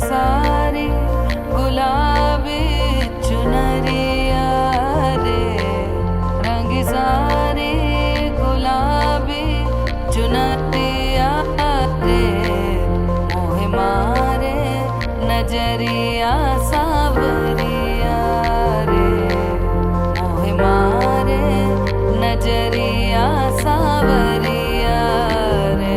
सारी गुलाबी चुनरिया रे, रंग सारी गुलाबी चुनरिया रे, मोहे मारे नजरिया सावरिया रे, मोहे मारे नजरिया सावरिया रे।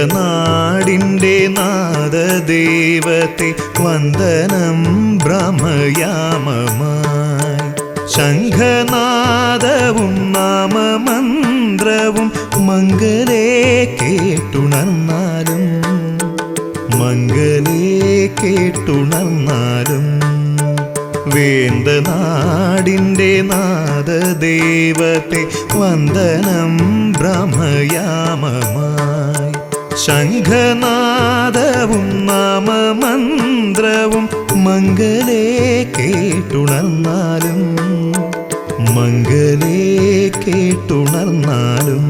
വേന്തനാടിൻ്റെ നാദദേവത്തെ വന്ദനം ബ്രഹ്മയാമമായി, ശംഖനാദവും നാമമന്ത്രവും മംഗലേ കേട്ടുണർന്നാലും, മംഗലേ കേട്ടുണർന്നാലും, വേന്തനാടിൻ്റെ നാദദേവത്തെ വന്ദനം ബ്രഹ്മയാമമായി, ശംഖനാദവും നാമമന്ത്രവും മംഗലേ കേട്ടുണർന്നാലും, മംഗലേ കേട്ടുണർന്നാലും.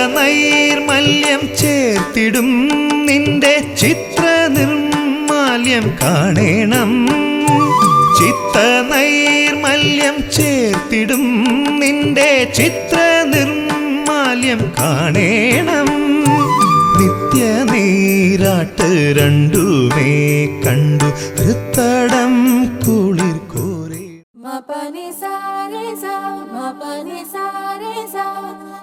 ചിത്തനൈർമല്യം ചേർത്തിടും നിന്റെ ചിത്ര നിർമാല്യം കാണേണം, ചിത്തനൈർമല്യം ചേർത്തിടും നിന്റെ ചിത്ര നിർമാല്യം കാണേണം, നിത്യ നീരാട്ട് രണ്ടുമേ കണ്ടു ഹൃത്തടം കുളിർ കോരേ. മപനി സാരേ സാ മപനി സാരേ സാ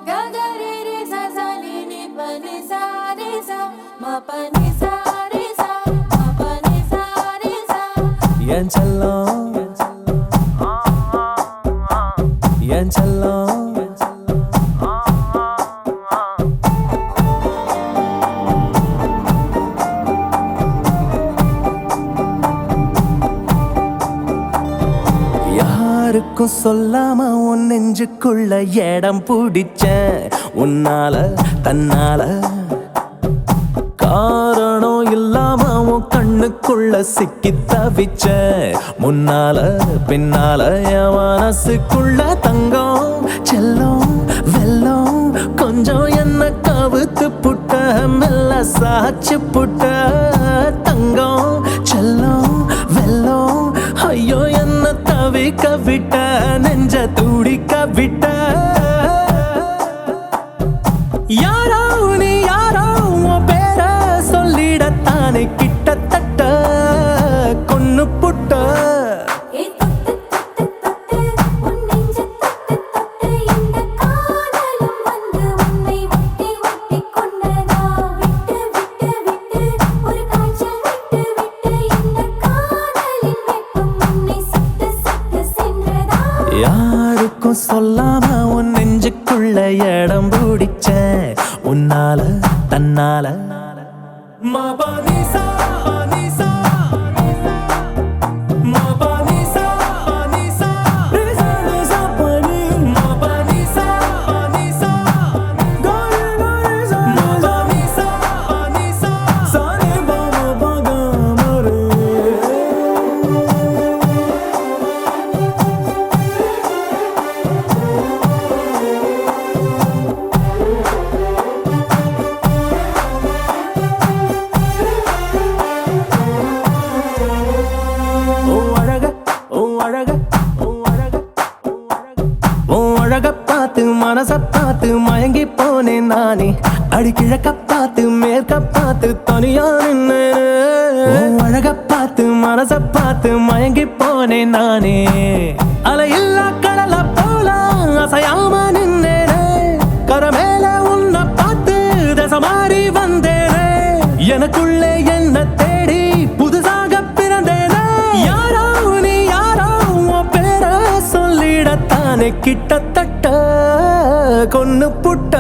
ഗഗരേ രേ സ സ നി നി പനി സാരേ സാ മപനി സാരേ സാ മപനി സാരേ സാ. yen chellam yen chellam யாருக்கும் சொல்லாம உன் நெஞ்சுக்குள்ள இடம் பிடிச்ச உன்னால தன்னால, காரணம் இல்லாம உன் கண்ணுக்குள்ள சிக்கி தவிச்ச முன்னால பின்னால, என் மனசுக்குள்ள தங்கம் செல்லம் வெல்லம் கொஞ்சம் என்ன கவுத்து புட்ட மெல்ல சாச்சு புட்ட, தங்கம் செல்லம் வெல்லம் ஐயோ என்ன தவிக்க விட்ட நெஞ்ச துடிக்க விட்ட. யாரோ நீ யாரோ உன் பேர சொல்லிடத்தானே கிட்டத்தட்ட கொன்னு புட்ட. யாருக்கும் சொல்லாம உன் நெஞ்சுக்குள்ள இடம் பிடிச்ச உன்னால தன்னால. மபனிசா அனிசா மபனிசா அனிசா ரிசா பனி மபனிசா அனிசா கரி கரி மபனிசா அனிசா சரி பாபா பகமரே. மனச பார்த்து மயங்கி போனேன் நானே. அடிக்கிழக்க பார்த்து மேற்க பார்த்து தனியா நின்னேன். அழக பார்த்து மனச பார்த்து மயங்கி போனேன் நானே. அலையில்லா கடல போல அசையாம நின்னேனே. கரமேல உன்னை பார்த்து தசை மாறி வந்தேனே. எனக்குள்ளே என்ன தேடி புதுசாக பிறந்தேனே. யாரோ நீ யாரோ உன் பேர சொல்லிடத்தானே. கிட்டத்தட்ட கொன்னு புட்ட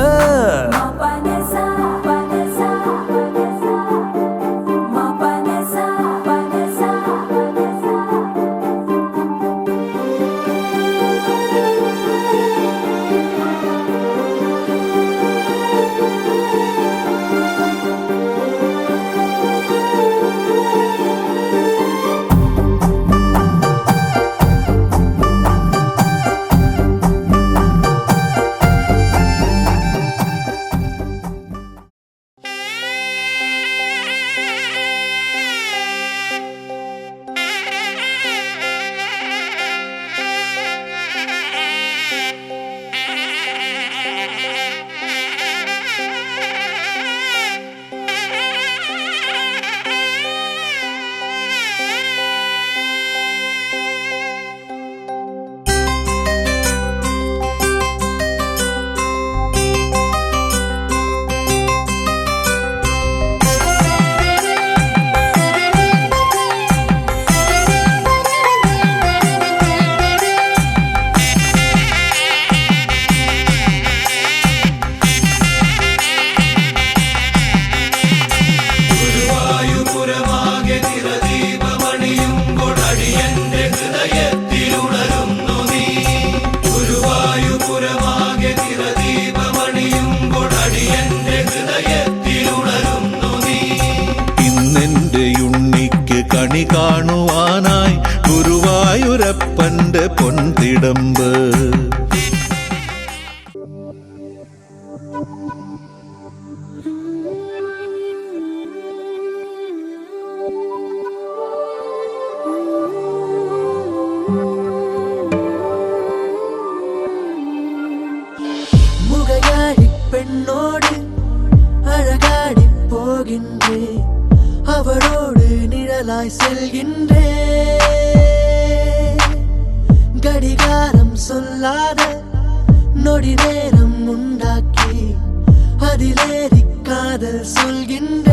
കാണുവാനായി ഗുരുവായൂരപ്പന്റെ പൊൻതിടമ്പ്. முகையாடி பெண்ணோடு அழகாடி போகின்றேன். அவளோடு நிழலாய் செல்கின்றேன். கடிகாரம் சொல்லாத நொடி நேரம் உண்டாக்கி அதிலேறி காதல் சொல்கின்றேன்.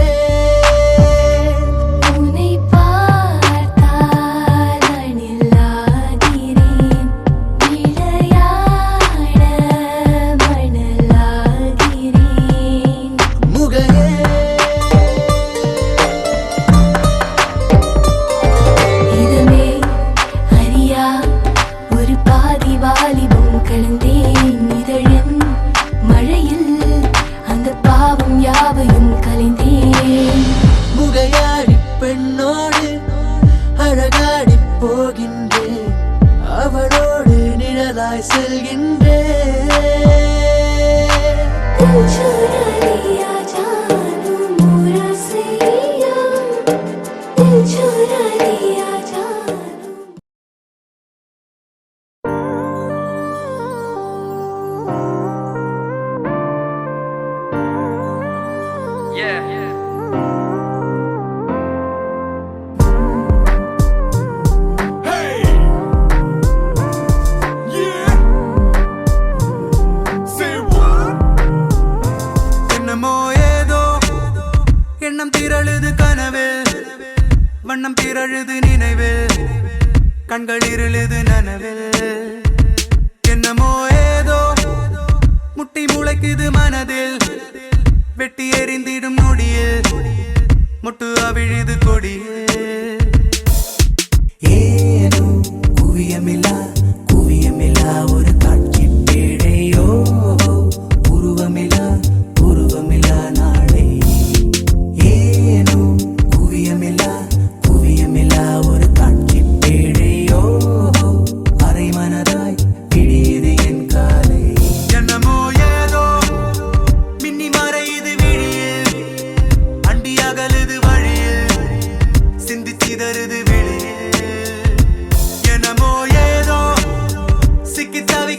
முகையாடி பெண்ணோடு அழகாடி போகின்றேன். அவளோடு நிழலாய் செல்கின்றேன். வண்ணம் திரழுது நினைவில், கண்கள் இருளுது நனவில். என்னமோ ஏதோ முட்டி முளைக்குது மனதில், வெட்டி எறிந்திடும் நொடியில் முட்டு அவிழுது கொடியில். ஏனோ குவியமில்லா குவியமில்லா ஒரு காட்சி பேழையோ, உருவமில்லா உருவமில்லா நாளை. ஏனோ குவியமில்லா குவியமில்லா ஒரு காட்சி பேழையோ, அரை மனதாய் பிடியுது என் காலை. என்னமோ ஏதோ மின்னி மறையுது விழியில், அண்டி அகலுது வழியில், சிந்தி சிதறுது வெளியில். என்னமோ ஏதோ சிக்கி தவி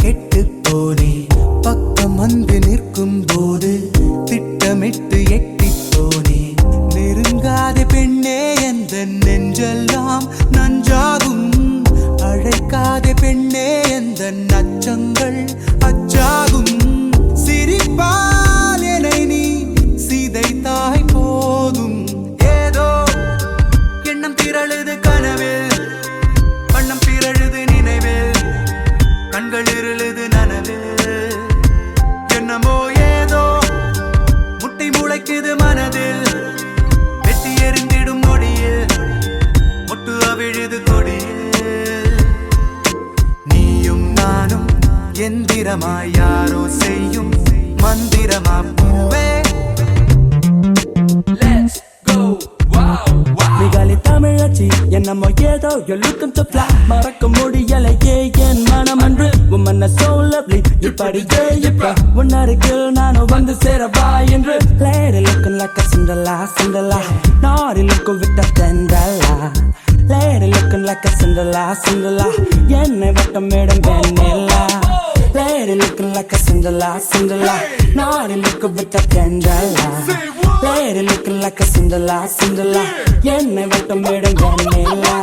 கெட்டு போனே பக்கம் வந்து நிற்கும் போது திட்டமிட்டு எட்டி போனே நெருங்காத பெண்ணே எந்த நெஞ்செல்லாம் நஞ்சாகும் அழைக்காத பெண்ணே எந்த நச்சங்கள் அச்சாகும் சிரிப்பால் என்னை நீ சிதைத்தாய் போதும் ஏதோ எண்ணம் திரழுது கனவில் வண்ணம் பிறழுது நினைவில் கண்கள் இருளுது நனவில் என்னமோ ஏதோ முட்டை முளைக்குது மனதில் வெட்டி எறிந்திடும் நொடியில் முட்டு அவிழுது கொடியில் நீயும் நானும் எந்திரமாய் யாரோ செய்யும் மந்திரமா பூவே மிகாலி தமிழச்சி என்னமோ ஏதோ you're looking to fly மறக்க முடியலையே என் மனம் அன்று உம்மன்ன so lovely இப்படியே இப்ப உன்னருகில் நானும் வந்து சேரவா என்று lady looking like a Cinderella Cinderella naughty looking with a Cinderella lady looking like a Cinderella Cinderella என்னை வட்டமிடும் வெண்ணிலா lady looking like a Cinderella Cinderella naughty looking with a Cinderella lady looking like a Cinderella Cinderella என்னை வட்டமிடும் வெண்ணிலா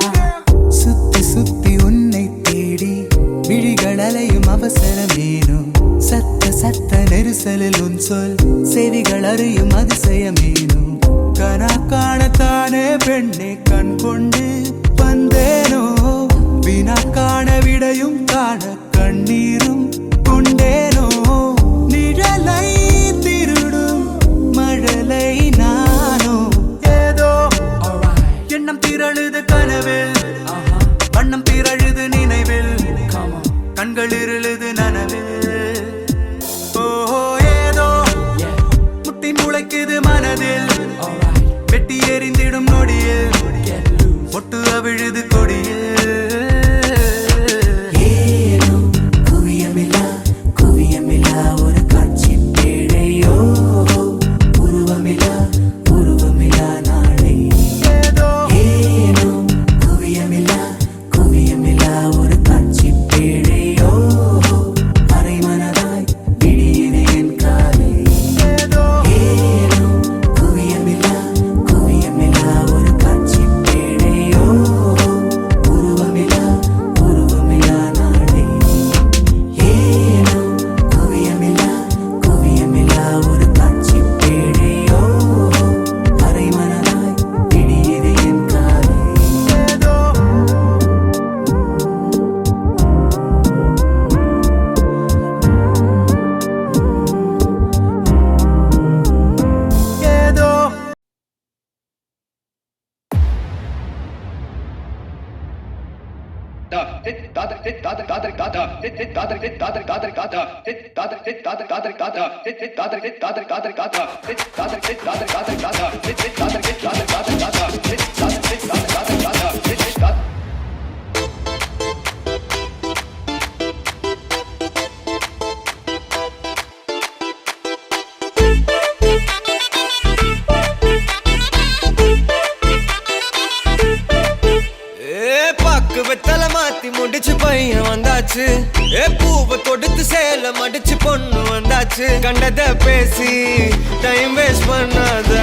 சுத்தி சுத்தி உன்னை தேடி விழிகள் அலையும் அவசரமேனும் சத்த சத்த நெரிசலில் உன் சொல் செவிகள் அறியும் அதிசயமேனும் கனா காணத்தானே பெண்ணை கண் கொண்டு வந்தேனோ வினா காண விடையும் காண கண்ணீரும் கொண்டேனோ நிழலை திருடும் மழலை நானோ ஏதோ எண்ணம் திரழுது கனவில் வண்ணம் திரழுது நினைவில் கண்கள் இருளுது நனவில் ஓஹோ ஏதோ முட்டி முளைக்குது மனதில் வெட்டி எறிந்திடும் நொடியில் ஒட்டு அவிழுது கொடியில் ஏனோ குவியமில்லா குவியமில்லா ஒரு காட்சி பேழையோ உருவமில்லா உருவமில்லா நாளை ஏதோ ஏனோ குவியமில்லா குவியமில்லா ஒரு காட்சி பேழையோ அரை மனதாய் விடியது என் காலை ஏதோ ஏனோ குவியமில்லா குவியமில்லா ஒரு காட்சி பேழையோ உருவமில்லா உருவமில்லா நாளை ஏனோ குவியமில்லா குவியமில்லா ஒரு காட்சி பேழையோ அரை மனதாய் விடியது என் காலை ஏதோ ஏதோ பாக்கு வெத்தல மாத்தி முடிச்சு பையன் வந்தாச்சு பூவை தொடுத்து சேல மடிச்சு பொண்ணு வந்தாச்சு கண்டத பேசி டைம் வேஸ்ட் பண்ணாத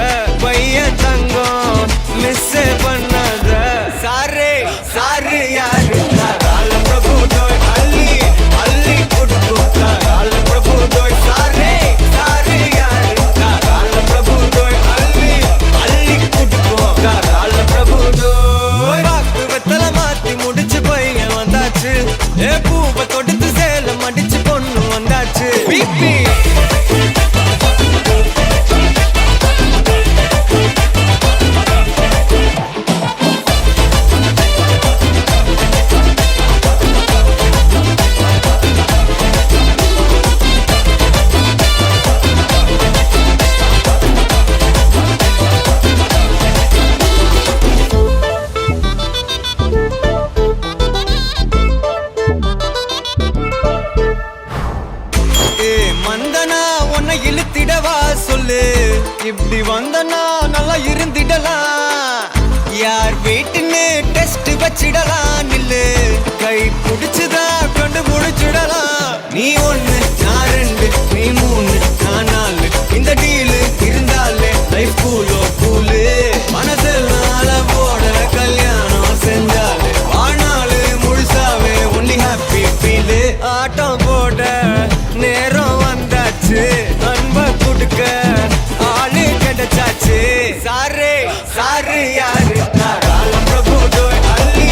பையன் தங்கம் மிஸ் பண்ணாத சாரே சாரு யாரு கால பிரபு தோய் அள்ளி அள்ளி கொடுத்தா கால பிரபு தோய் சாரே சாரு யாரு கால பிரபு தோய் அள்ளி அள்ளி கொடுத்தா கால பிரபு தோய் பாக்கு வெத்தல மாத்தி முடிச்சு பையன் வந்தாச்சு பூவை தொடுத்து சேல மடிச்சு பொண்ணு வந்தாச்சு பிபி மந்தனா உன்னை இழுத்திடவா சொல்லு இப்படி வந்தனா நல்லா இருந்திடலாம் யார் வீட்டுன்னு டெஸ்ட் வச்சிடலாம் நில்லு கை பிடிச்சுதான் கொண்டு சேர்ந்து முடிச்சிடலாம். நீ ஒண்ணு நான் ரெண்டு நீ மூணு நான் நாலு, இந்த டீலு இருந்தாலே லைஃப் கூலோ கூலு. மனசெல்லாம் போட கல்யாணம் செஞ்சாலே வாழ்நாளு முழுசாவே ஒன்லி ஹாப்பி ஃபீலு. ஆட்டம் போட நேரம் வந்தாச்சு, அன்பை கொடுக்க ஆளு கிடைச்சாச்சு. சாரு சாரு யாரு காலம் பிரபு தோய் அள்ளி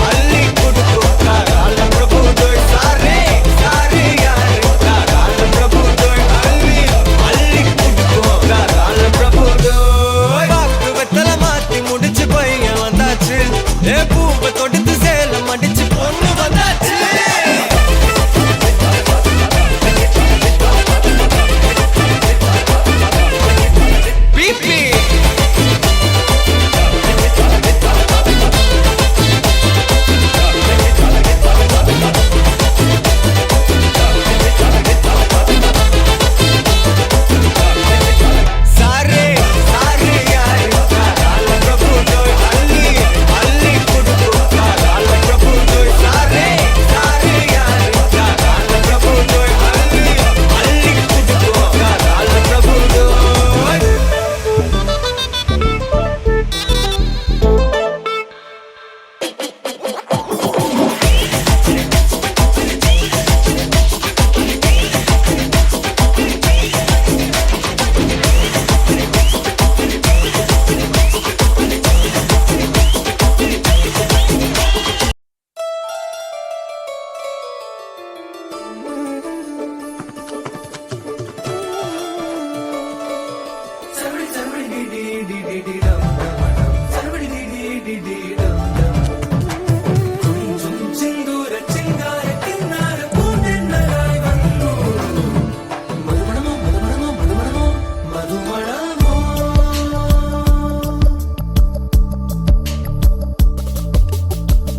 அள்ளி கொடுக்கும் காலம் பிரபு தோய். சாரு சாரு யாரு காலம் பிரபு தோய் அள்ளி அள்ளி கொடுக்கும் காலம் பிரபு தோய். பாக்கு வெத்தலை மாத்தி முடிச்சு பையன் வந்தாச்சு, ஏ பூவை தொடுத்து சேலம் அடிச்சு பொண்ணு வந்தாச்சு. பிபி சாரே சாரே யாரு காலம் பிரபு தோய் அள்ளி அள்ளி கொடுக்கும் காலம் பிரபு தோய். சாரே சாரே யாரு காலம் பிரபு தோய் அள்ளி அள்ளி கொடுக்கும் காலம் பிரபு தோய்.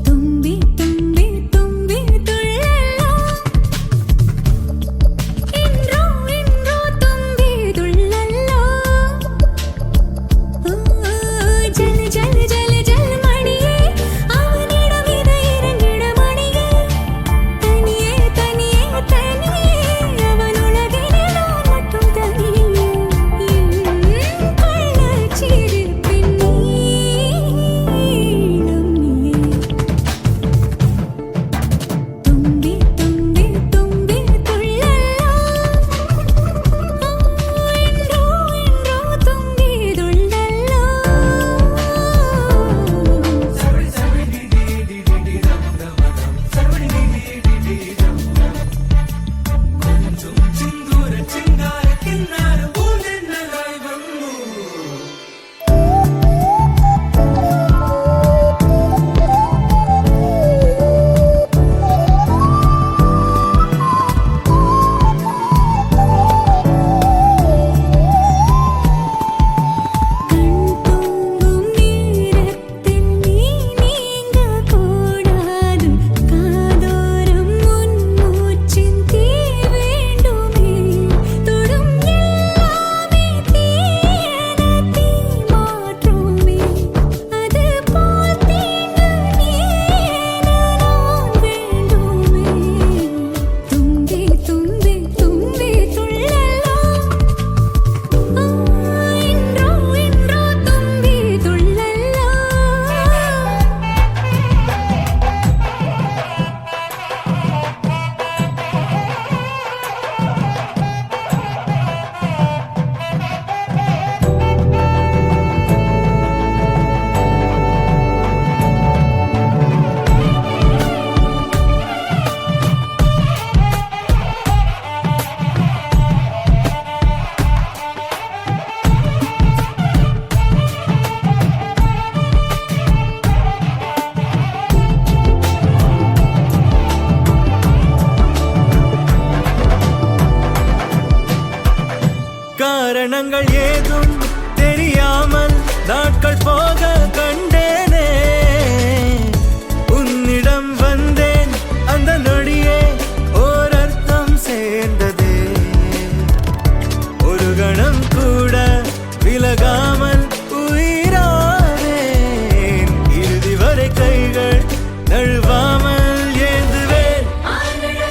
തുമ്പി തുമ്പി തുമ്പി തുള്ളല്ലോ ഇൻറോ ഇൻറോ തുമ്പി തുള്ളല്ലോ ജല ജല ജല ജല മണിയേ അവനിടം ഇത് ഇരങ്ങിട മണിയേ തനിയേ തനിയേ തനിയേ അവനുലകിലെ ഞാൻ மட்டும் തനിയേ കള്ളച്ചിരിപ്പിൻ നീളം നീയേ തുമ്പി തുമ്പി തുമ്പി തുള്ളല്ലോ ഇൻറോ ഇൻറോ തുമ്പി തുള്ളല്ലോ கண்தூங்கும் நேரத்தில் நீ நீங்க கூடாது காதோரம் உன் மூச்சின் தீ வேண்டுமே தொடும் எல்லாமே தீயன தீ மாற்றுமே அது போல் தீங்கு நீயென நான் வேண்டுமே தும்பி தும்பி தும்பி துள்ளலோ இன்றோ இன்றோ தும்பி துள்ளல்லோ காரணங்கள் ஏதும் தெரியாமல் நாட்கள் போக கண்டேனே, உன்னிடம் வந்தேன் அந்த நொடியே ஓர் அர்த்தம் சேர்ந்ததே. ஒரு கணம் கூட விலகாமல் உயிரானேன், இறுதி வரை கைகள் நழுவாமல் ஏந்துவேன். ஆனட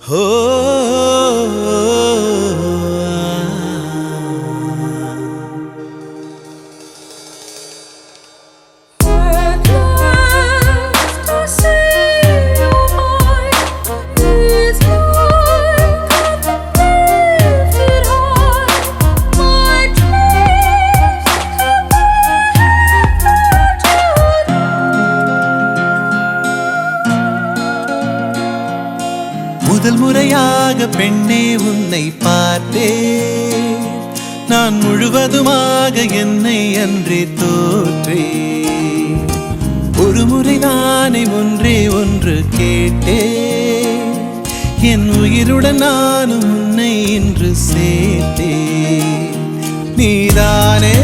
ஓ முதல் முறையாக பெண்ணே உன்னை பார்த்தேன் நான் முழுவதுமாக என்னை அன்றே தோற்றேன் ஒரு முறை நானே ஒன்றே ஒன்று கேட்டேன் என் உயிருடன் நானும் உன்னை இன்று சேர்த்தேன் நீதானே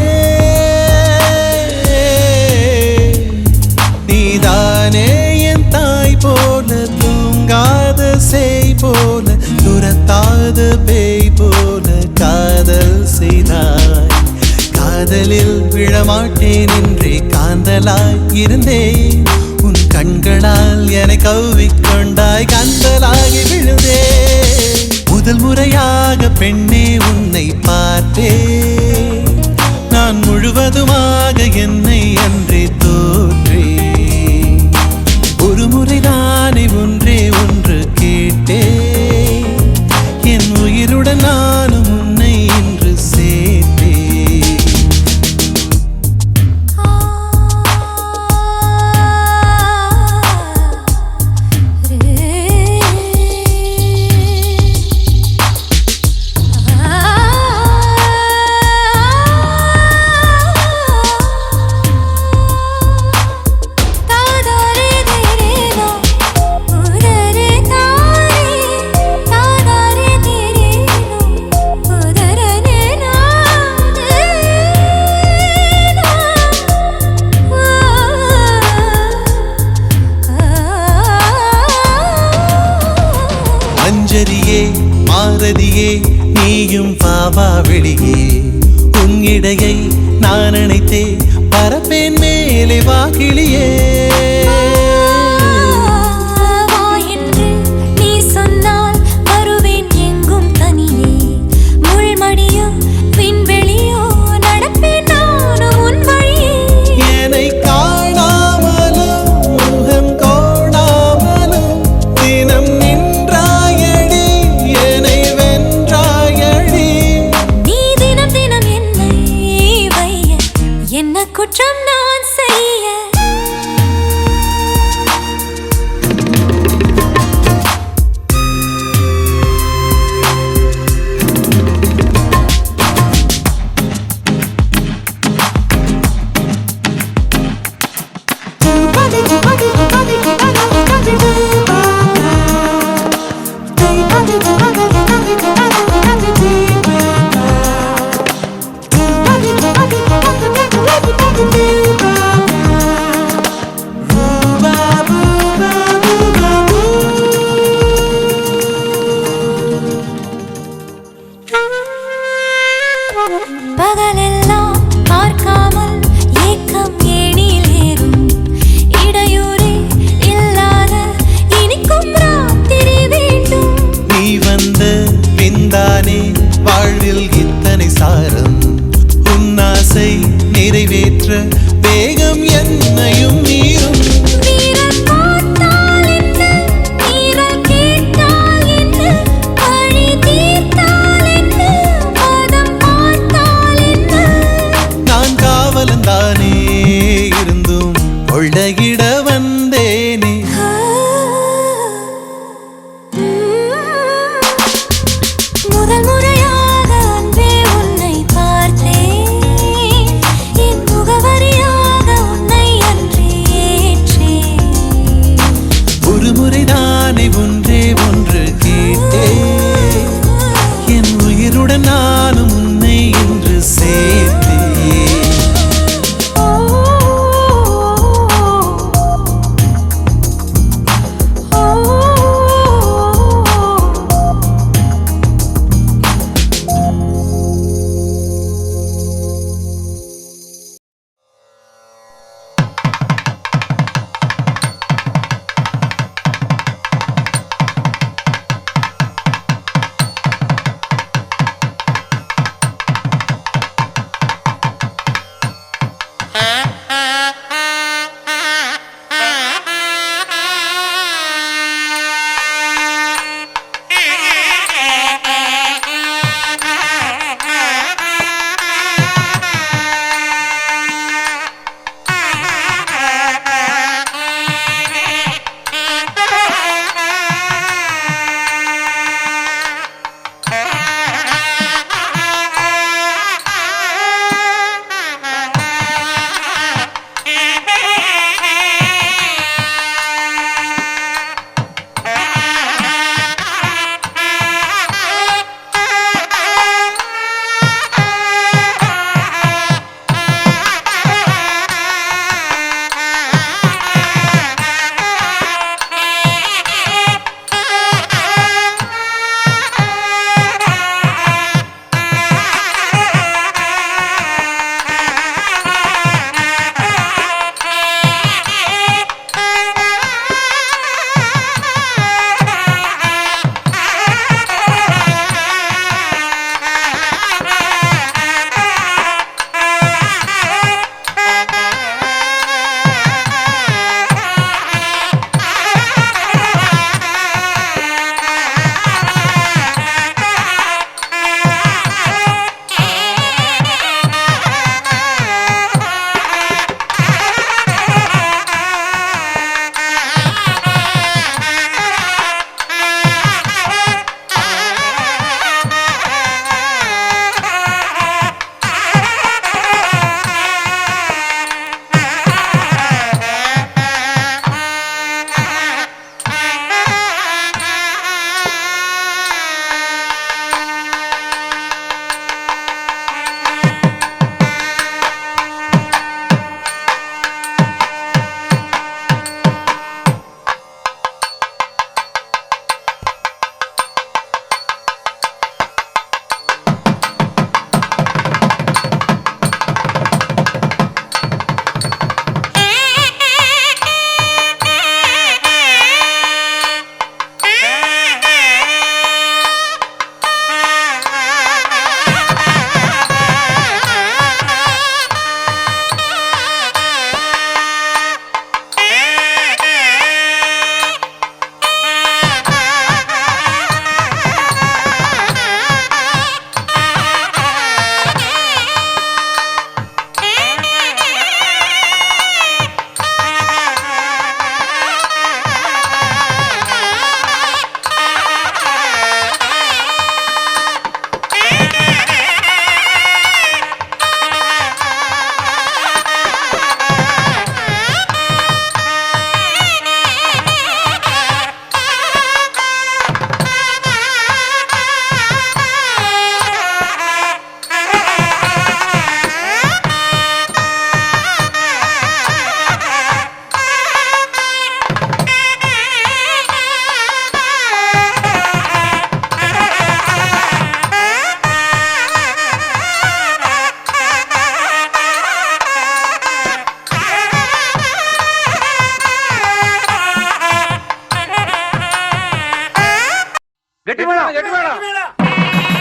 நீதானே என் தாய் போல தூங்காத சேய் போல துரத்தாத பேய் போல காதல் செய்தாய் காதலில் விழமாட்டேன் என்றே காந்தலாய் இருந்தேன் உன் கண்களால் என்னை கவ்விக்கொண்டாய் கந்தலாகி விழுந்தேன் முதல் முறையாக பெண்ணே உன்னை பார்த்தேன் நான் முழுவதுமாக என்னை அன்றே தோற்றேன் ஒரு முறை நானே ஒன்றே ஒன்று கேட்டேன் என் உயிருடன் நானும் உன்னை இன்று சேர்த்தேன் மஞ்சரியே மாரதியே நீயும் பாவா வெளியே உன் இடையை நான் அணைத்தே பரப்பேன் மேலே வாகிலியே குற்றம் நான் செய்ய பகலெல்லாம் பார்க்காமல் ஏக்கம் ஏணியில் ஏறும் இடையூறே இல்லாத இனிக்கும் ராத்திரி வேண்டும் நீ வந்த பின்தானே வாழ்வில் இத்தனை சாரம் உன் ஆசை நிறைவேற்ற வேகம் என்னையும் மீறும் தானே இருந்தும் கொள்ளையிட வந்தேனே முதல் முறையாக அன்பே உன்னை பார்த்தேன் என் முகவரி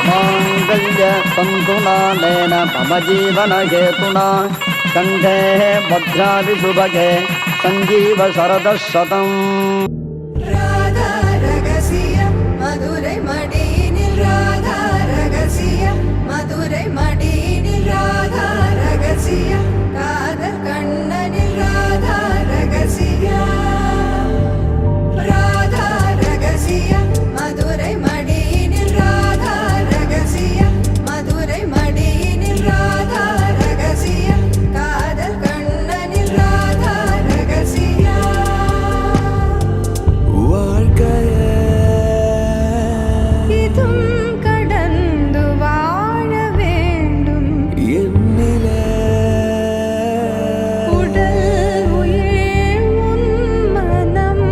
माङ्गल्य तन्तुनानेन मम जीवनहेतुना कण्ठे भद्रादिशुभगे सञ्जीव शरदः शतम् ராதா ரகசியம் மதுரை மடியினில் ராதா ரகசியம் மதுரை மடியினில் ராதா ரகசியம் காதல் கண்ணனில் ராதா ரகசியம் ராதா ரகசியம் மதுரை மடியினில் ராதா ரகசியம் மதுரை மடியினில் ராதா ரகசியம் காதல் கண்ணனில் ராதா ரகசியம் இதும் கடந்து வாழ வேண்டும் உடல் உயிர் உன் மனம்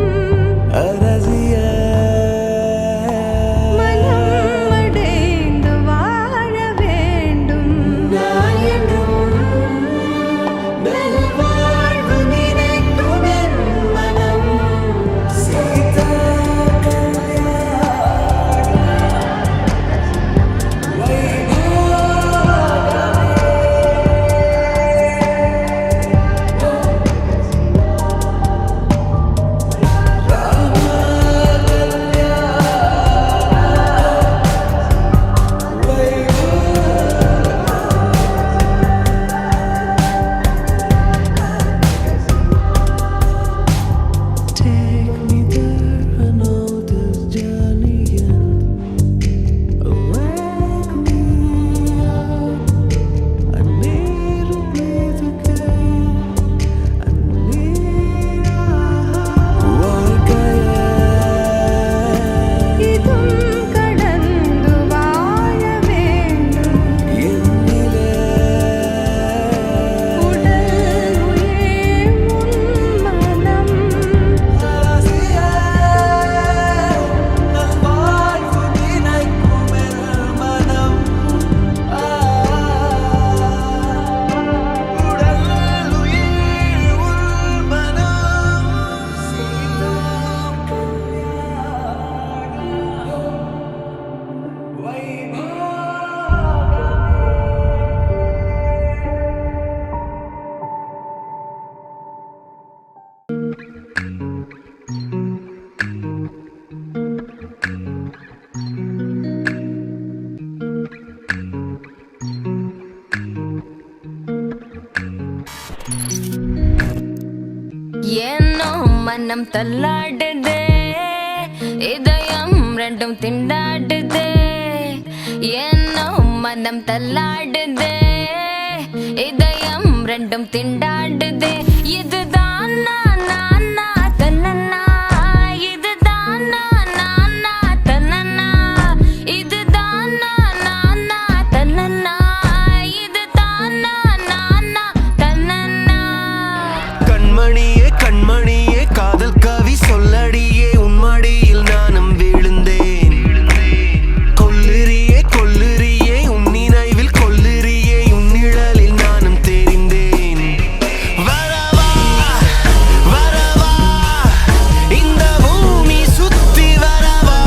மனம் அடைந்து வாழ வேண்டும் நான் என்றும் நல்வாழ்வு நினைக்கும் என் மனம் சீதா இதும் கடந்து வாழ வேண்டும் உடல் உயிர் உன் மனம் ஏனோ மனம் தள்ளாடுதே இதயம் ரெண்டும் திண்டாடுதே ஏனோ மனம் தள்ளாடுதே இதயம் ரெண்டும் திண்டாடுதே இதுதான் நான் தன்னன்னா இதுதான் நான் தன்னன்னா இதுதான் நான் தன்னன்னா இதுதான் நான் தன்னன்னா கண்மணியே கண்மணியே காதல் கவி சொல்லடியே உன்மடியில் நானும் விழுந்தேன் கொல்லுறியே கொல்லுறியே உன் நினைவில் கொல்லுறியே உன் நிழலில் நானும் தெரிந்தேன் வரவா வரவா இந்த பூமி சுத்தி வரவா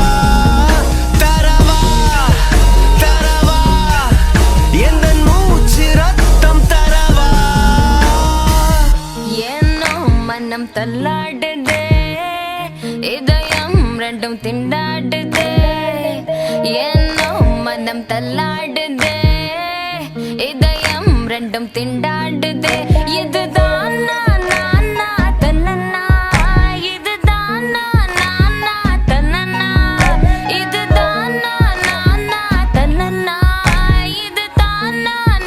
தரவா தரவா எந்த மூச்சு ரத்தம் தரவா ஏனோ மனம் தள்ளாடுதே இதயம் ரெண்டும் திண்டாடுதே ஏனோ மனம் தள்ளாடுதே இதயம் ரெண்டும் திண்டாடுதே இதுதான் நான் தன்னன்னா இதுதான் நான் தன்னன்னா இதுதான் நான் தன்னன்னா இதுதான் நான்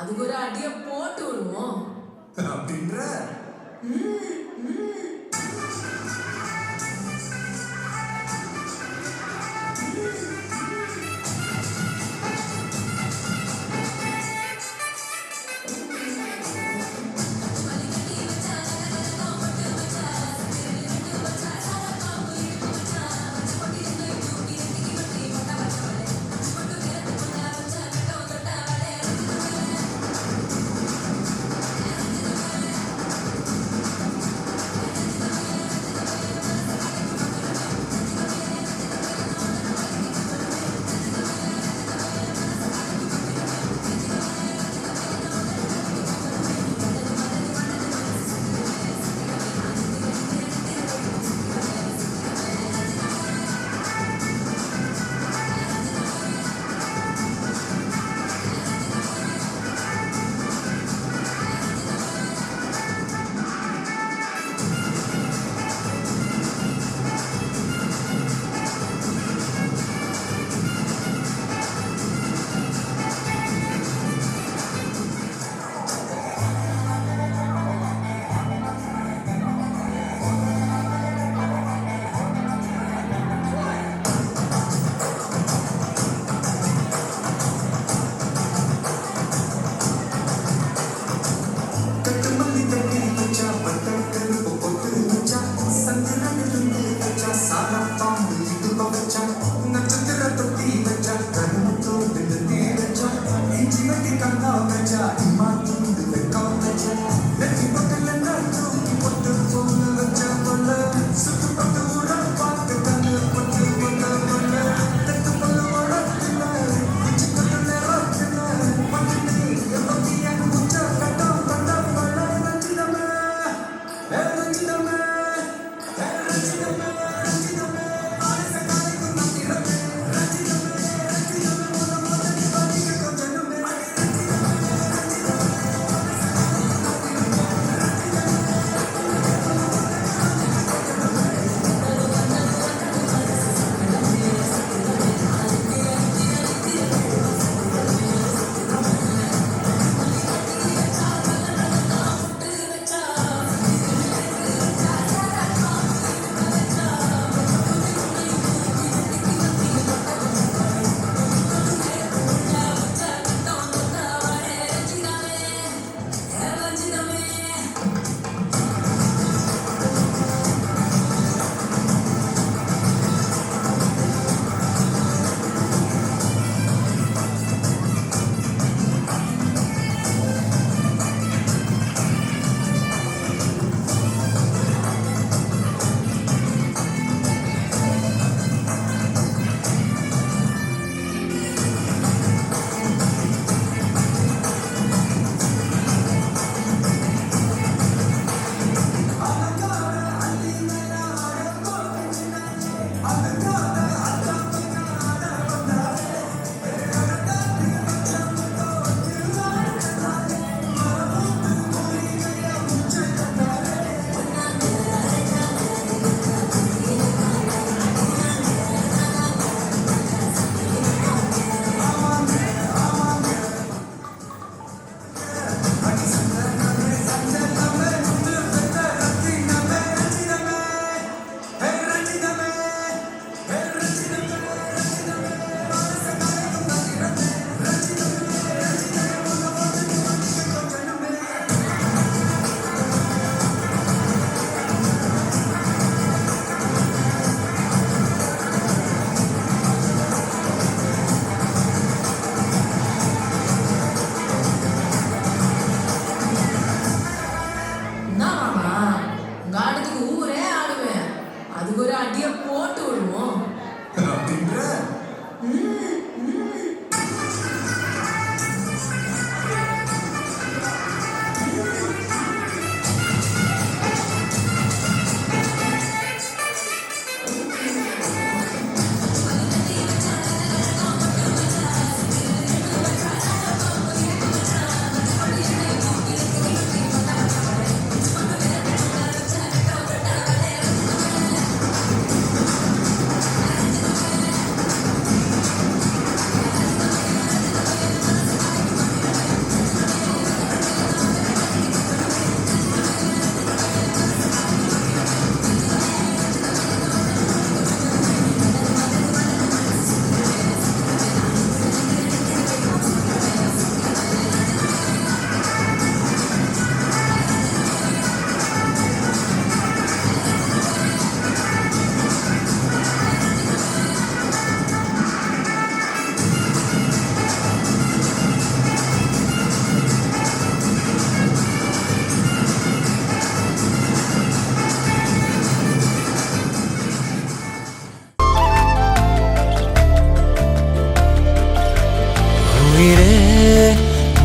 அதுக்கு ஒரு அடியை போட்டு விடுவோம் அப்படின்ற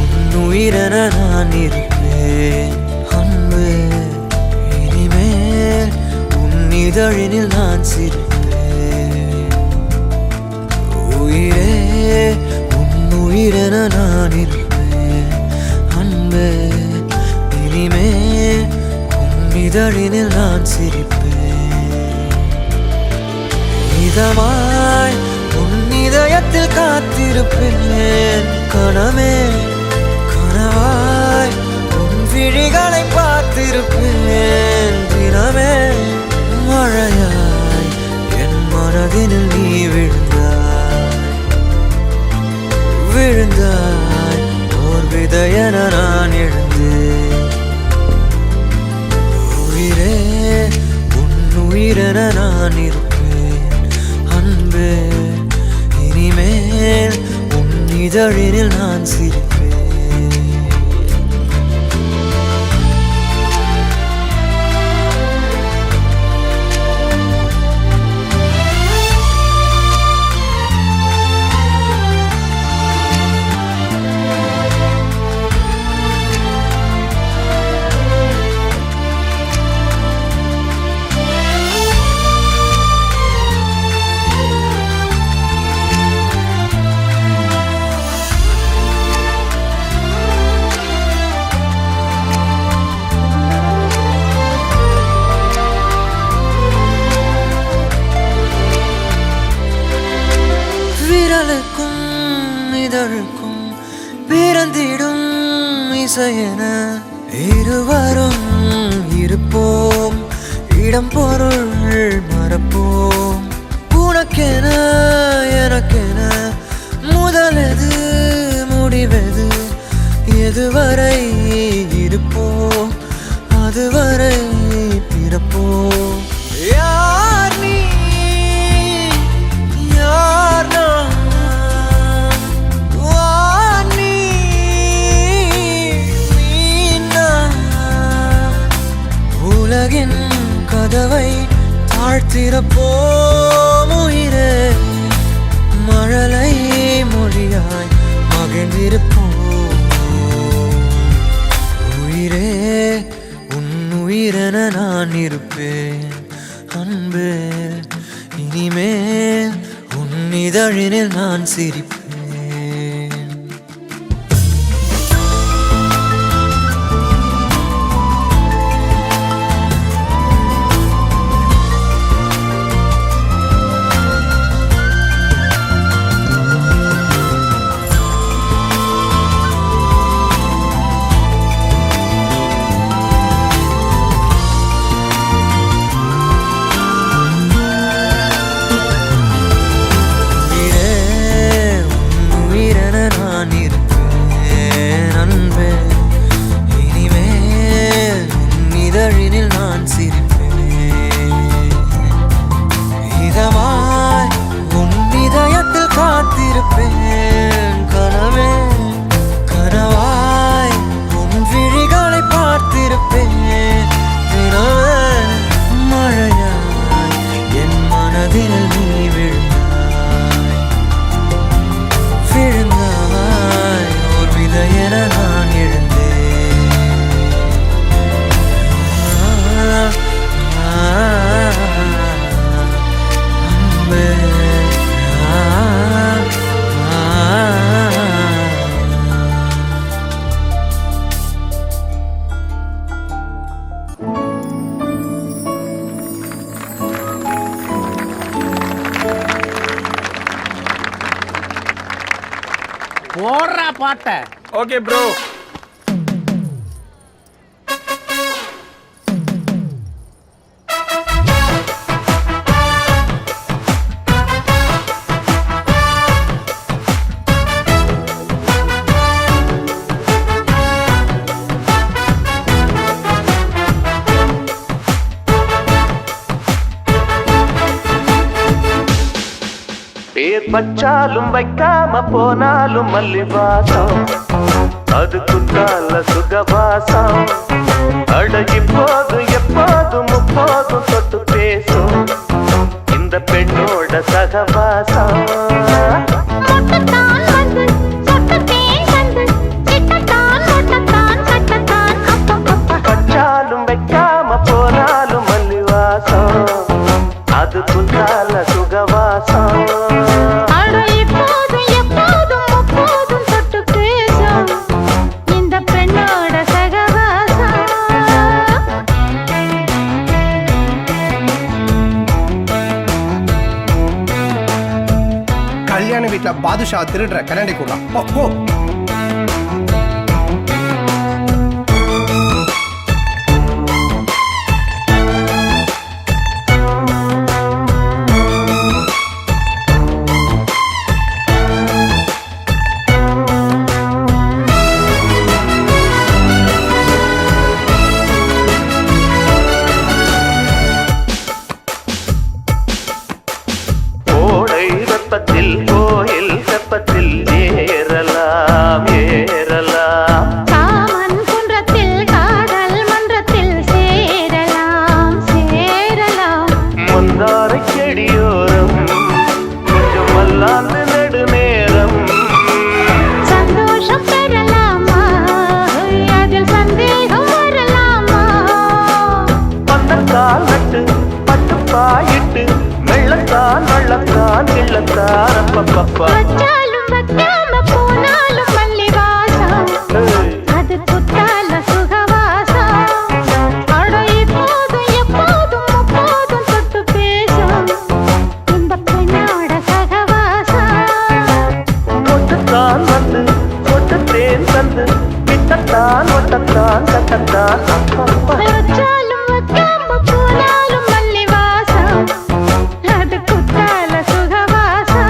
உன்னுயிரென நான் இருப்பேன் அன்பு இனிமேல் உன் இதழினில் நான் சிரிப்பேன் உயிரே உன்னுயிரென நான் இருப்பேன் அன்பு இனிமேல் உன் இதழினில் நான் சிரிப்பேன் இதமாய் உன் இதயத்தில் காத்திருப்பேன் கனவே கனவாய் உன் விழிகளை பார்த்திருப்பேன் தினமே மழையாய் என் மனதினில் நீ விழுந்தாய் ஓர் விதையென நான் எழுந்தேன் உயிரே உன் உயிரென நான் இருப்பேன் அன்பு இனிமேல் உன் இதழினில் நான் சிரிப்பேன் விரலுக்கும் இதழுக்கும் பிறந்திடும் இசையென இருவரும் இருப்போம் இடம் பொருள் மறப்போம் உனக்கென எனக்கென முதலெது முடிவெது எதுவரை இருப்போம் அதுவரை பிறப்போம் யார் நீ யார் நான் வானி நீ நான் உலகின் கதவை தாழ்த்திறப்போம் உயிரே மழலை மொழியாய் மகிழ்ந்திருப்போம் உயிரே உன் உயிரென நான் இருப்பேன் அன்பு இனிமேல் உன் இதழினில் நான் சிரிப்பேன் போடுறா பாட்ட. Okay bro. பேர் பச்சாலும் வைக்காம போனாலும் மல்லி வாசம் அது குத்தால சுகவாசம் அழகி போதும் எப்போதும் முப்போதும் தொட்டு பேசும் இந்த பெண்ணோட சகவாசம் சொட்டுத்தான் வந்து சொட்டுத்தேன் வந்து பாதுஷா திருடுற கண்ணாடி கூட போ. கோயில் செப்பத்தில் ஏறலாம் ஏறலாம் காமன் குன்றத்தில் காதல் மன்றத்தில் சேரலாம் சேரலாம் மந்தார செடியோரம் கொஞ்சம் மல்லாந்து நெடுநேரம் சந்தோஷம் பெறலாமா அதில் சந்தேகம் வரலாமா பந்தக்கால் நட்டு பட்டு பாயிட்டு வெள்ளத்தான் வள்ளத்தான் கிள்ளத்தான் அப்பப்பப்பா வச்சாலும் வைக்காம போனாலும் மல்லி வாசம் அது குத்தால சுகவாசம் அட இப்போதும் எப்போதும் அப்போதும் தொட்டு பேசும் இந்த பெண்ணோட சகவாசம் ஒட்டுத்தான் வந்து ஒட்டுத்தேன் தந்து கிட்டத்தான் ஒட்டத்தான் கட்டத்தான் அப்பப்பா வச்சாலும் வைக்காம போனாலும் மல்லி வாசம் அது குத்தால சுகவாசம்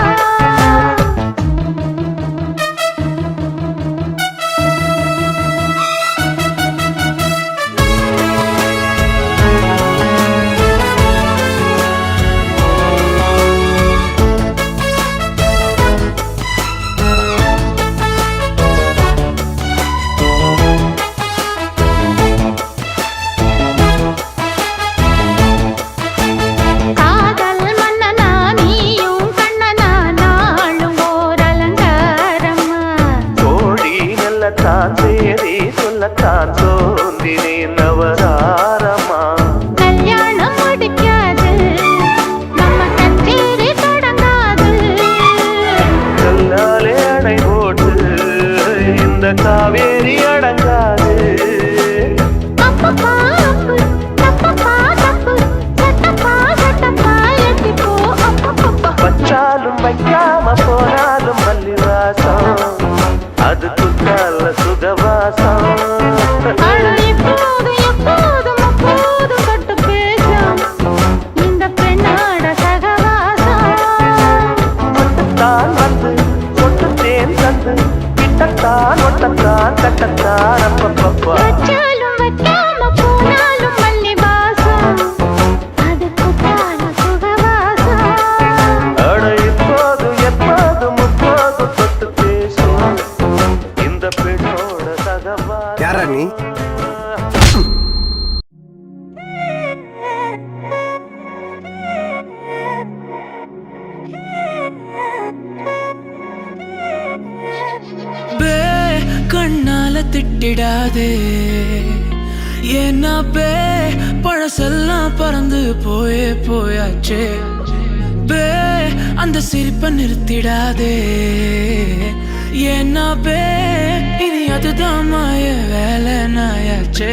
காதல் மன்னனா நீயும் கண்ணனா நாளும் ஓர் அலங்காரம்மா கோழி நல்லத்தான் சேரி சொல்லத்தான் சோந்தினே நவராரமா கல்யாணம் முடிக்காது நம்ம கச்சேரி தொடங்காது கல்லாலே அணை போட்டு இந்த காவேரி அடங்காது அப்பப்பா அப்பு தப்பப்பா தப்பு சட்டப்பா சட்டப்பா எட்டிப்போ அப்பப்பப்பா வச்சாலும் வைக்காம போனாலும் மல்லிவாசம் அது குத்தால சுகவாசம் அட இப்போதும் எப்போதும் அப்போதும் தொட்டு பேசும் இந்த பெண்ணோட சகவாசம் ஒட்டுத்தான் வந்து ஒட்டுத்தேன் தந்து கிட்டத்தான் ஒட்டத்தான் கட்டத்தான் அப்பப்பப்பா வச்சாலும் வைக்காம போனாலும் மல்லி வாசம் அது குத்தால சுகவாசம் அட இப்போதும் எப்போதும் முப்போதும் தொட்டு பேசும் இந்த பெண்ணோட சகவாசம் யாரா நீ? கண்ணால திட்டிடாதே ஏன்னா பழசெல்லாம் பறந்து போயாச்சே அந்த சிரிப்பை நிறுத்திடாதே ஏன்னா இனி அதுதான் மாய வேலை நாயாச்சே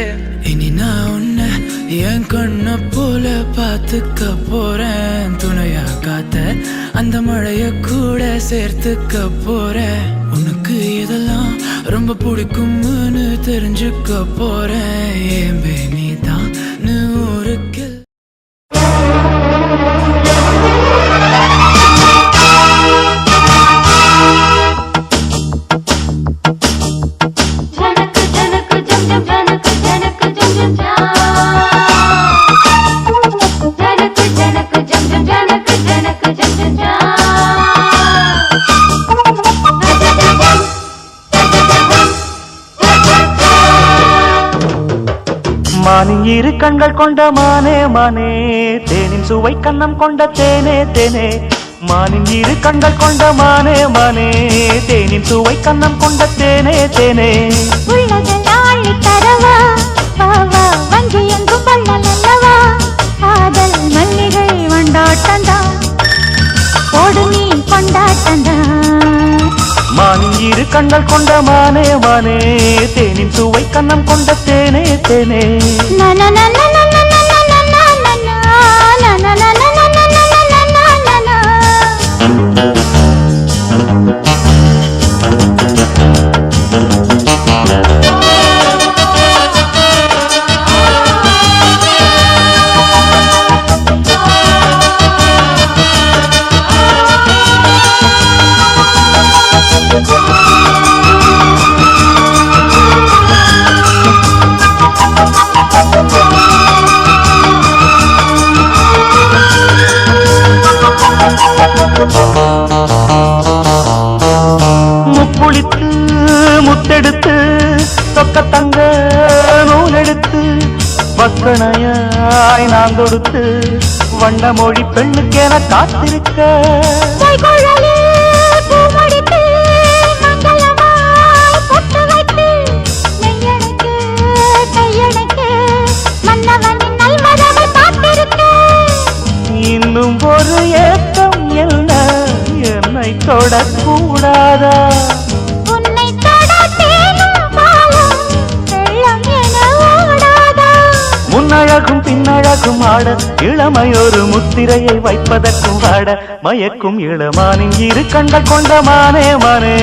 இனி நான் உன்னை என் கண்ண போல பார்த்துக்க போறேன் துணையா காத்த அந்த மழைய கூட சேர்த்துக்க போறேன் உனக்கு இதெல்லாம் ரொம்ப பிடிக்கும்னு தெரிஞ்சுக்க போறேன் ஏன் நீ தான் ஊருக்கு மானின் இரு கண்கள் கொண்ட மானே மானே தேனின் சுவை கண்ணம் கொண்ட தேனே தேனே மானின் இரு கண்கள் கொண்ட மானே மானே தேனின் சுவை கண்ணம் கொண்ட தேனே தேனே உள்ளதனாளி தரவா வாவா வங்கி எங்கும் வள்ளலல்லவா காதல் மல்லிகை வண்டாட்டந்தா ஓடு நீ கொண்டாட்டந்தா மானின் இரு கண்கள் கொண்ட மானே மானே தேனின் சுவை கண்ணம் கொண்ட தேனே தேனே முக்குளித்து முத்தெடுத்து சொக்க தங்க நூலெடுத்து வக்கணையாய் நான் தொடுத்து வண்ண மொழி பெண்ணுக்கென காத்திருக்க இன்னும் ஒரு ஏக்கம் என்ன என்னை தொடக்கூடாதா முன்னழகும் பின்னழகும் ஆட இளமையொரு முத்திரையை வைப்பதற்கும் ஆட மயக்கும் இளமானின் இரு கண்கள் கொண்ட மானே மானே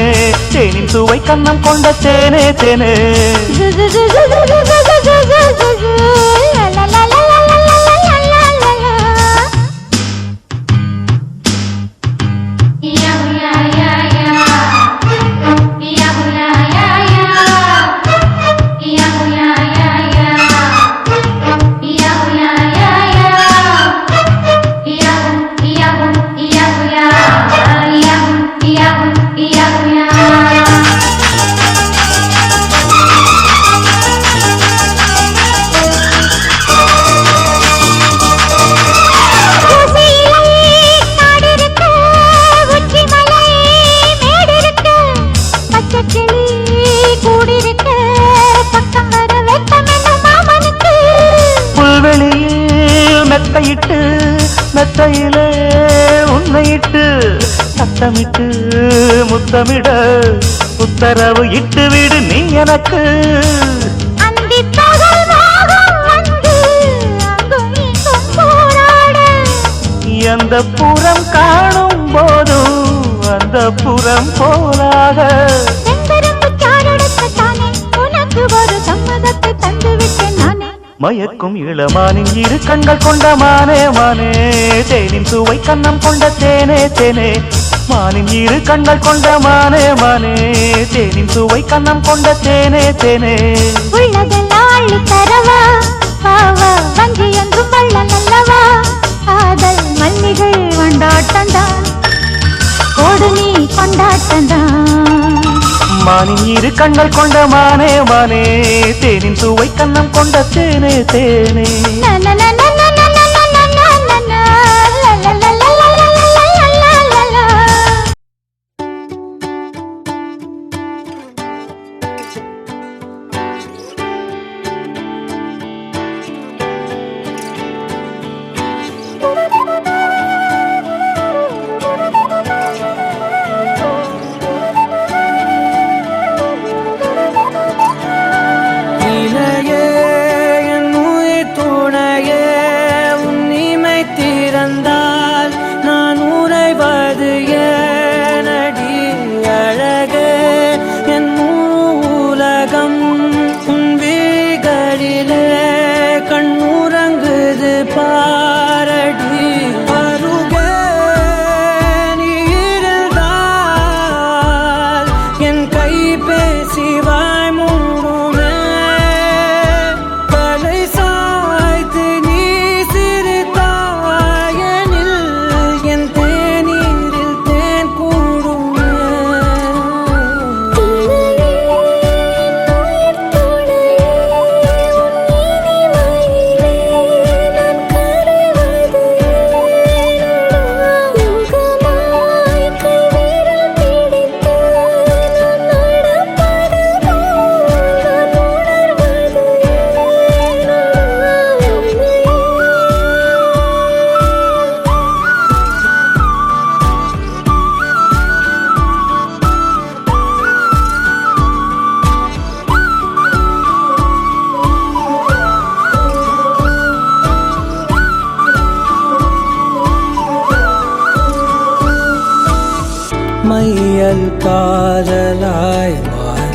தேனின் சுவை கண்ணம் கொண்ட தேனே தேனே மெத்தையிட்டு மெத்தையிலே உன்னையிட்டு சத்தமிட்டு முத்தமிட உத்தரவு இட்டு விடு நீ எனக்கு எந்த புறம் காணும் போதும் அந்த புறம் போலாக ஒரு சம்மதத்தை தந்துவிட்டேன் நானே மயக்கும் இளமானின் இரு கண்கள் கொண்ட மானே மானே தேனின் சுவை கண்ணம் கொண்ட தேனே தேனே மானின் இரு கண்கள் கொண்ட மானே மானே தேனின் சுவை கண்ணம் கொண்ட தேனே தேனே உள்ளதெல்லாம் அள்ளி தரவா பாவா வஞ்சி என்றும் வள்ள நல்லவா காதல் மல்லிகள் கொண்டாட்டந்தான் கோடு நீ கொண்டாட்டந்தான் மானின் இரு கண்கள் கொண்ட மானே மானே தேனின் சுவை கண்ணம் கொண்ட தேனே தேனே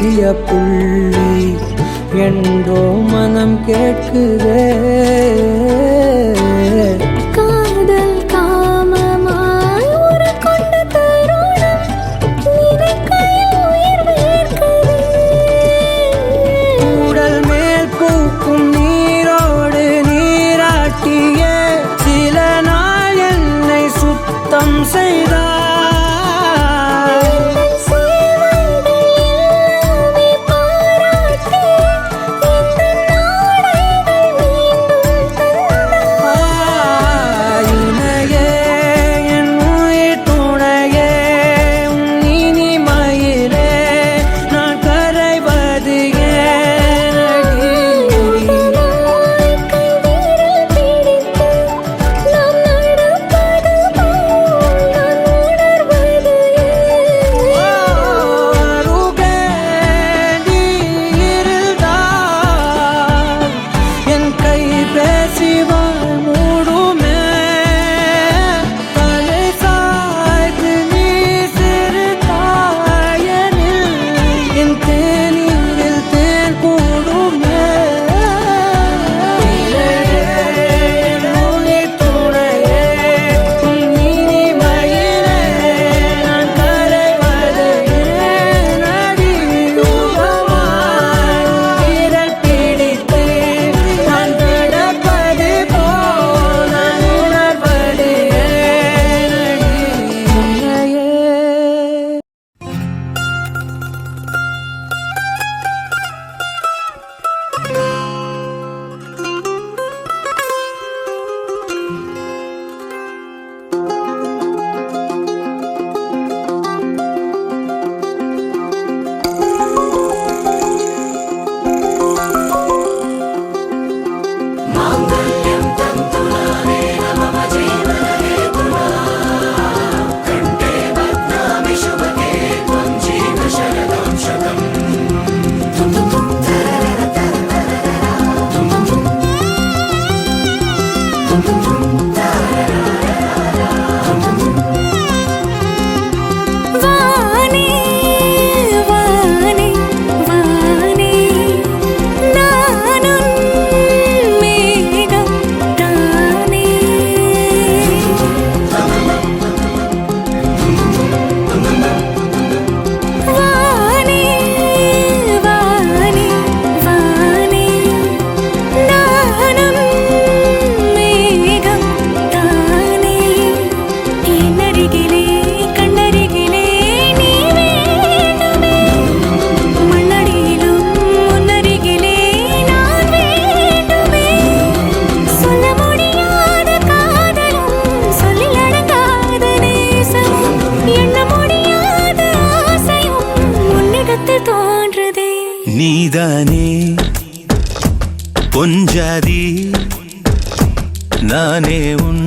காட்டிய புள்ளி என்றோ மனம் கேட்குதே. காதல் காமமாய் உருக்கொண்ட தருணம் நினைக்கையில் உயிர் வேர்க்குதே. உடல் மேல் பூக்கும் நீரோடு நீராட்டிய சில நாள் என்னை சுத்தம் செய்தார். நீதானே பொஞ்சாதி நானே உன்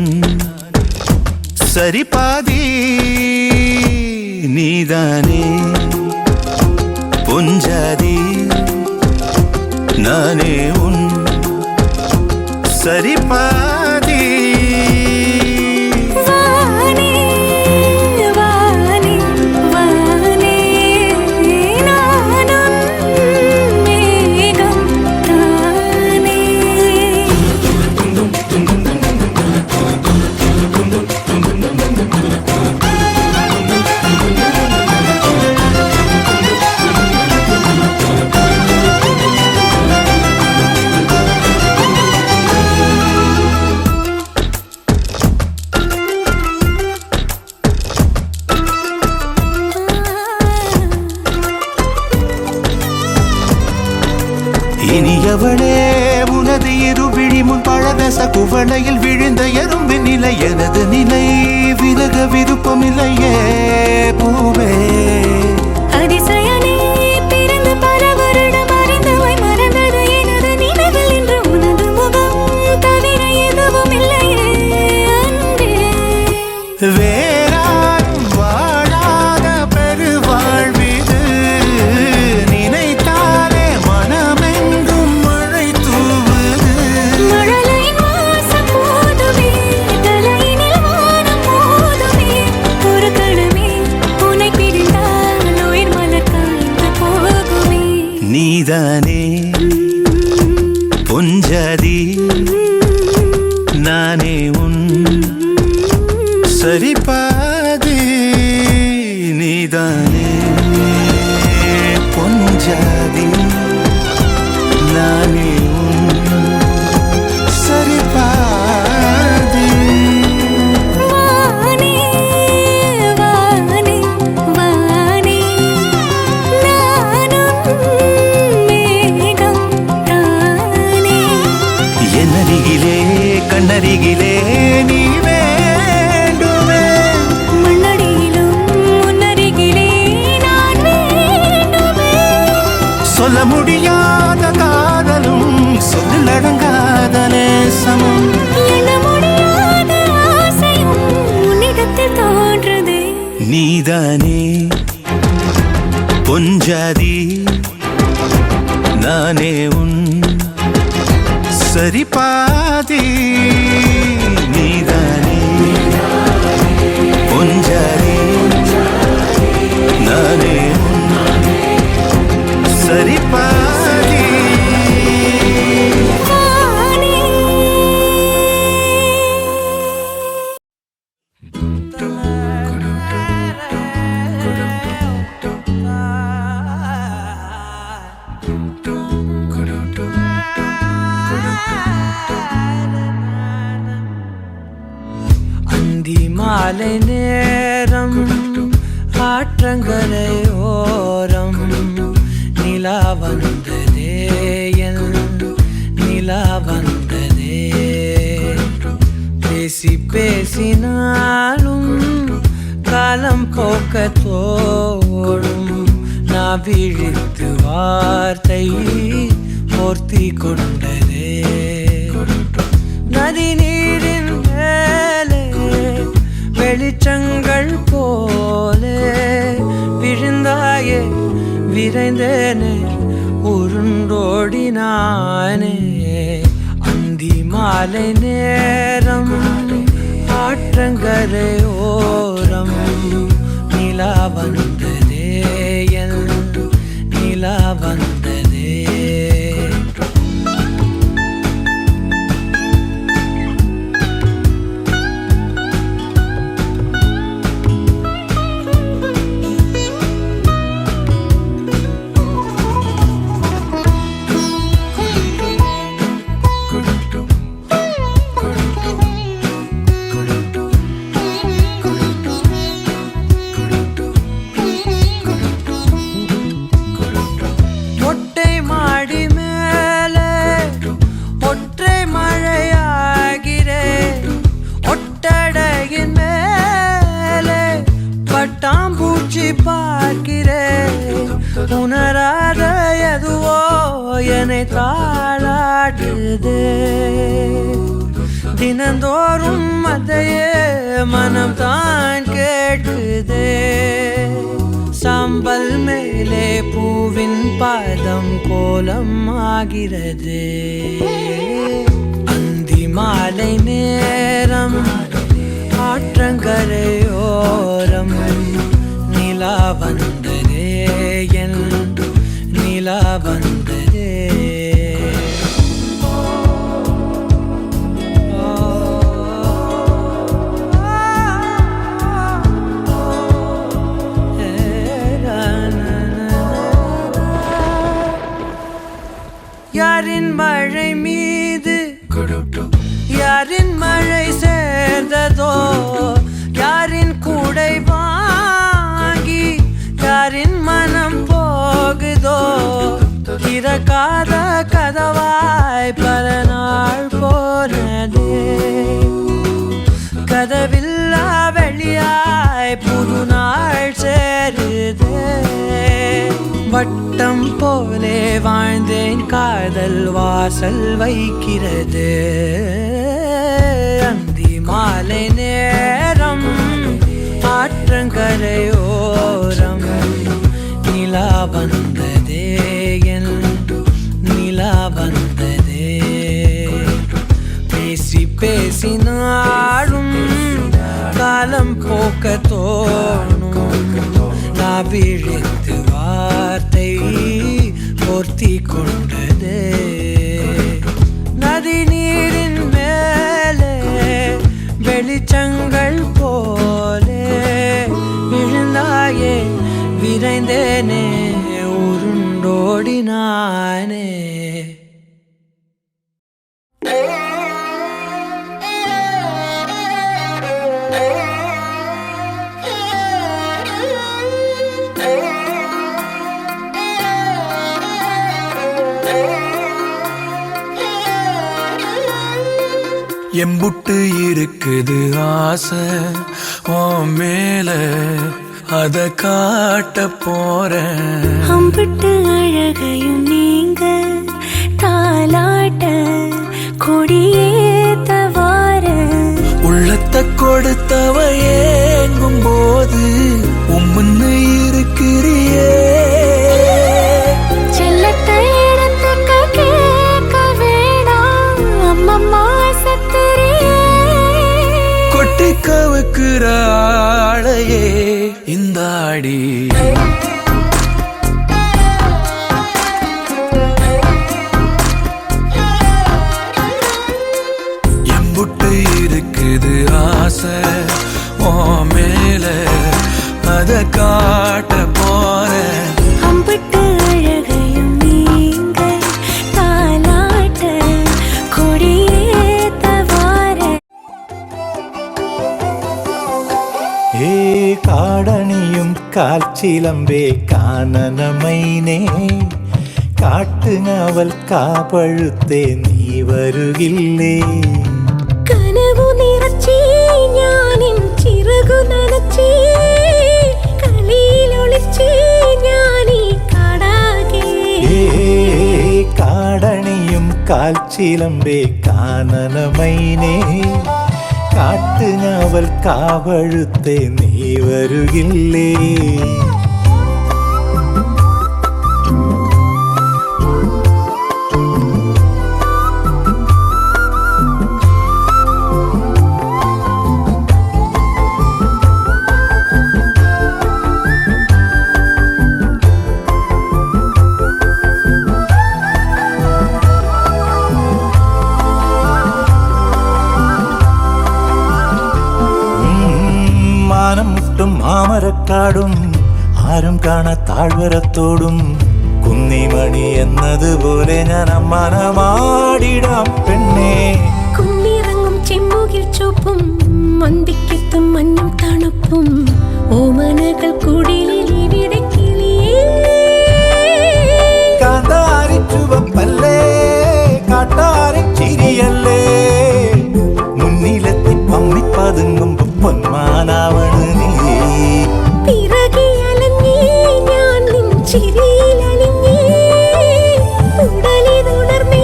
சரிபாதி. நீதானே பொஞ்சாதி நானே உன் சரிபாதி. இனியவளே உனது இருவிழி முன் பழதச குவளையில் விழுந்த எறும்பின் நிலை எனது நிலை விலக விருப்பமில்லையே பூவே. அதிசயனே பிறந்து பல வருடம் அறிந்தவை மறந்தது எனது நினைவில் இன்று உனது முகம் தவிர எதுவும் இல்லையே அன்பே. வேறாரும் வாழாத பெருவாழ்விது நினைத்தாலே மனமெங்கும் மழை தூவுது. மழலையின் வாசம் போதுமே தலையினில் வானம் போதுமே ஒரு கணமே உன்னை பிரிந்தால் நீதானே பொஞ்சாதி நானே உன் சரிபாதி நீதானே பொஞ்சாதி நானே உன் சரிபாதி வானே வானே வானே நானும் மேகம் தானே என்னருகிலே கண்ணருகிலே நீ வேண்டுமே மண்ணடியிலும் முன்னருகிலே நான் வேண்டுமே சொல்ல முடியாத காதலும் சொல்லடங்காத நேசமும் எண்ண முடியாத ஆசையும் உன்னிடத்தில் தோன்றுதே நீதானே பொஞ்சாதி நானே உன் சரிபாதி நீதானே பொஞ்சாதி நானே உன் சரிபாதி வானே அந்தி மாலை நேரம் ஆற்றங்கரை ஓரம் நிலா வந்ததே என் நிலா வந்ததே பேசி பேசினாலும் காலம் போக்க தோடும் நான் விழித்து வார்த்தை போர்த்தி கொண்டதே நதி நீரின் மேலே வெளிச்சங்கள் போலே விழுந்தாயே விரைந்தேனே உருண்டோடினானே அந்தி மாலை நேரம் ஆற்றங்கரை ஓரம் நிலா வந்ததே என் நிலா வந்ததே மொட்டை மாடி மேலே ஒற்றை மழையாகிறே ஒட்டடையின் மேலே பட்டாம்பூச்சி பார்க்கிறே உணராத எதுவோ என்னை தாளாட்டுதே தினந்தோறும் அதையே மனம் தான் கேட்குதே சாம்பல் மேலே பூவின் பாதம் கோலம் ஆகிறது அந்தி மாலை நேரம் ஆற்றங்கரையோரம் நிலா வந்ததே என் நிலா வந்ததே யாரின் மழை மீது யாரின் மழை சேர்ந்ததோ யாரின் கூடை வாங்கி யாரின் மனம் போகுதோ திறக்காத கதவாய் பல நாள் போனதே கதவில்லா வெளியாய் புது நாள் சேருதே வட்டம் போலே வாழ்ந்தேன் காதல் வாசல் வைக்கிறது அந்தி மாலை நேரம் ஆற்றங்கரையோரம் நிலா வந்ததே என் நிலா வந்ததே பேசி பேசினாலும் காலம் போக்க தோணும் நான் விழித்து வார்த்தை போர்த்தி கொண்டு சுடுதே நதி நீரின் மேலே வெளிச்சங்கள் போலே விழுந்தாயே விரைந்தேனே உருண்டோடினானே எம்புட்டு இருக்குது ஆசை ஓ மேல அத காட்ட போறேன் அம்பிட்டு அழகையும் நீங்க தாலாட்ட கொடியேத்த வார உள்ளத்தை கொடுத்தவ ஏங்கும் போது உம்முன்னு இருக்கிறியே செல்லத்தை இடத்துக்க கேட்க வேணாம் அம்மம்மா சத்துரியே கொட்டி கவுக்குற ஆளையே இந்த ஆடி எம்புட்டு இருக்குது ஆசை ஓ மேல அத காட்ட போறேன் அம்பிட்டு அழகையும் நீங்க தாலாட்ட கொடியேத்த வார ഏ കാടണിയും കാൽച്ചിലമ്പേ കാനനമൈനേ കാട്ടുങ്ങവൽ കാപ്പഴുത്തേ നീ വരുകില്ലേ കനവു നിറച്ചേ ഞാനിൻ ചിറകു നനച്ചേ കളിയിലൊളിച്ചേ ഞാനീ കാടാകെ ഏ കാടണിയും കാൽച്ചിലമ്പേ കാനനമൈനേ കാട്ടുങ്ങവൽ കാവഴുത്തേ നീ വരുകില്ലേ മാമരക്കാടും ആരും കാണാ താഴ്വരത്തോടും കുന്നിമണി എന്നതുപോലെ ഞാൻ അമ്മാനമാടിടാം പെണ്ണേ കുന്നിറങ്ങും ചെമ്മുകിൽ ചുവപ്പും മന്തിക്കെത്തും മഞ്ഞും തണുപ്പും ഓമനകൾ കുടിലിൽ ഇവിടെ കിളിയേ കാന്താരി ചുവപ്പല്ലേ കാട്ടാരി ചിരിയല്ലേ മുന്നിലെത്തി പമ്മി പതുങ്ങുമ്പോ പൊന്മാനാവണ് നീ പിറകെ അലഞ്ഞേ ഞാൻ നിൻ ചിരിയിലലിഞ്ഞേ ഉടലിതുണർന്നേ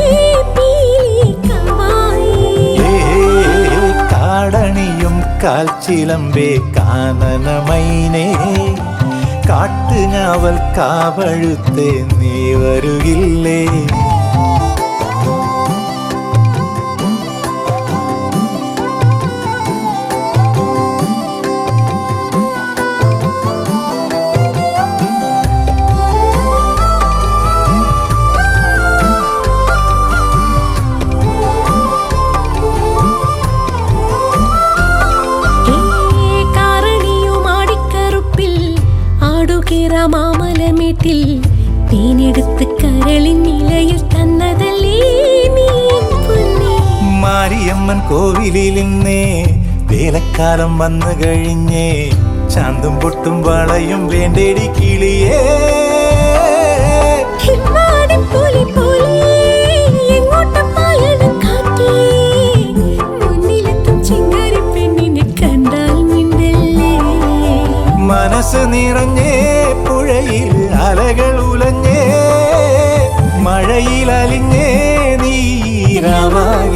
പീലിക്കമായി കാടണിയും കാൽച്ചിലമ്പേ കാനനമൈനേ കാട്ടുഞാവൽ കാവഴുത്തേ നീ വരുകില്ലേ മാമലമേട്ടിൽ തേനെടുത്ത് കരളിൻ നിലയിൽ തന്നതല്ലേ നീ പൊന്നേ മാരിയമ്മൻ കോവിലിൽ നിന്നേ വേലക്കാലം വന്നു കഴിഞ്ഞേ ചാന്തും പൊട്ടും വളയും വേണ്ടേടി കിളിയേ പോലെ പോലെ എങ്ങോട്ടും പായണം കാറ്റേ മുന്നിലെത്തും ചിങ്ങാരി പെണ്ണിനെ കണ്ടാൽ മിണ്ടല്ലേ മനസ്സ് നിറഞ്ഞേ പുഴയിൽ അലകൾ ഉലഞ്ഞേ മഴയിൽ അലിഞ്ഞേ നീരാവായി